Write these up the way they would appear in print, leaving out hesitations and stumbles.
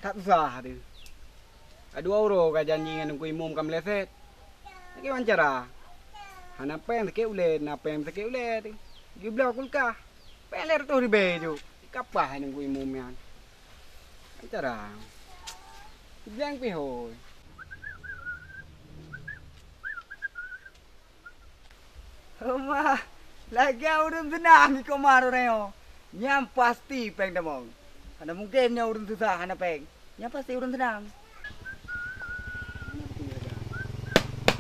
Tak susah tu. Ada orang ka janji dengan ku imum kam leset. Lagi wawancara. Hana pen ke ule, na pen ke ule tu. Di belah kulka. Peler tu ribe tu. Kapah dengan ku imum yan. Wawancara. Bilang pi hoi. Rumah lagi urun senang iko maru reo. Nyam pasti peng demong. Ada mungkin nya urun susah hana peng. Nyam pasti urun senang.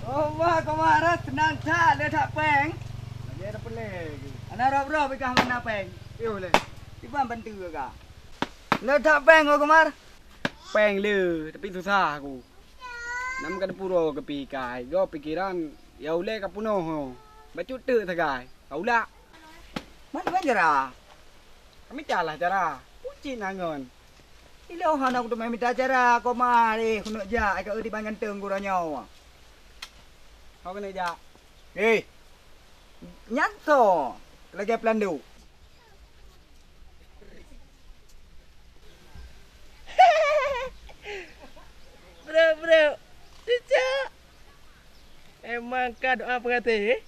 Rumah kemarin senang tak le tak peng. Lagi ada pelik. Ana rob-rob ikah mana peng. Yo le. Tiba bantu ka. Le tak peng kemar. Peng le tapi susah aku. Nam kan puro ke pikai. Go pikiran ya ule ka puno. Bacut tu sagai. Kau lah. Mana cara? Kami calah cara. Pucin angon. Ilo hana aku tu main minta cara kau mari aku nak jak kau di bangan teng gua nyawa. Kau kena jak. Nyanto. Lagi pelandu. Bro. Cicak. Emang kau doa pengatih?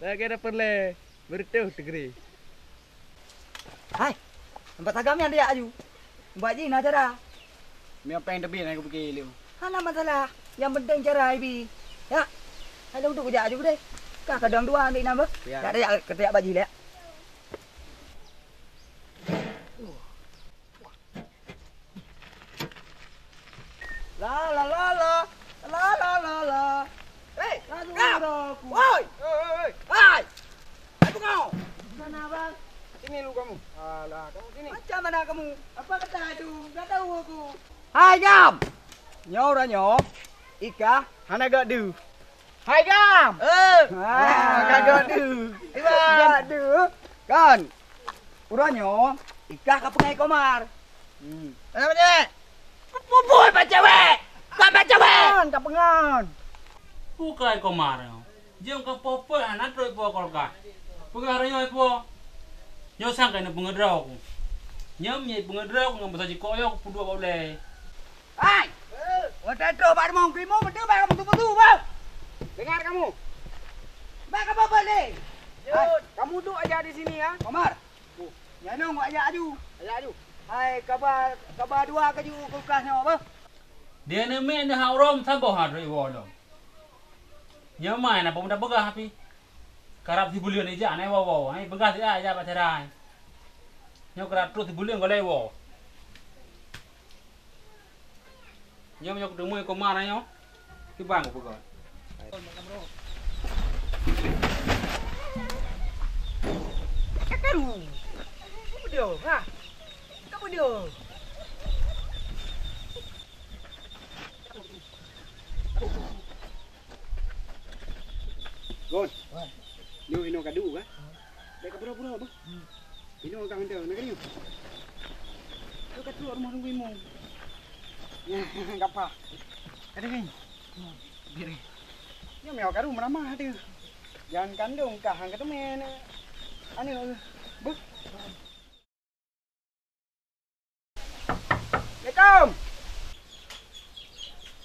Lagi ada perle bertuh negeri. Hai. Tempat agam yang dia aju. Buat je nak cara. Mi apa yang tebi nak aku pergi lu. Hana masalah. Yang penting cara ibi. Ya. Hai lu duduk kerja aju deh. Kah kadang dua ni nama. Tak ada ketiak baju lek. La. Hei, aku. Woi. Hai. Aku kau. Mana bang? Sini lu kamu. Alah, kamu sini. Macam mana kamu? Apa kata itu? Tak tahu aku. Hai Gam. Nyo dah nyo. Ika, hana gak du. Hai Gam. Kagak du. Tiba du. Kan. Udah nyo. Ika ka pengai komar. Apa je? Pupui pa cewek. Ka cewek. Ka pengan. Bukai komar. Jom ke popo anak tu po kolka. Pengar nyo po. Nyo sangka na pengedraw ko. Nyam nyai pengedraw ko ngam saji koyok pudua ko le. Hai. Wata tu pak mau krimo betul pak kamu betul bang. Dengar kamu. Bak apa boleh? Kamu duduk aja di sini ya. Komar. Nyanong aja aju. Hai kabar dua kaju kulkasnya apa? Dia ne me ne haurom sabo hadri wolom. Nyamai na pemuda begah api. Karap si bulion ija ne wo. Ai begah si aja baterai. Nyo karap terus si bulion golai wo. Nyom nyok demu ko mara nyo. Ki bang ko begah. Kakaru. Kamu dia, ha? Kamu dia. Gon. Nyo ino kadu ka? Dek pura-pura ba? Ino kang ndo na kanyo. Lu ka tuwa rumah nunggu mo. Ya, ngapa? Ada kan? Bire. Nyo meo karu meramah tu. Jangan kandung kah hang katu men. Ani lo. Bu. Assalamualaikum.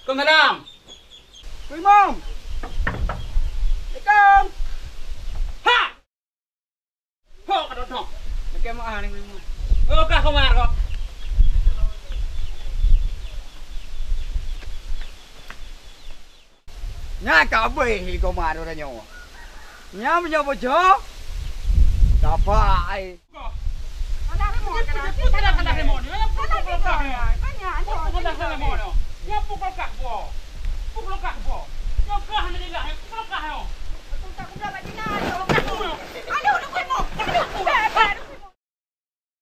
Waalaikumsalam. Imam. Assalamualaikum. Ha. Ho kadot no. Nakay mo ani mo. Oh ka komar ko. Nya ka beuh ko maro ra nyo. Nya mo bojo. Apa ai? Ada remon kan? Ada remon. Ya pukul kah. Tanya. Pukul kah remon. Ya pukul kah bo. Pukul kah bo.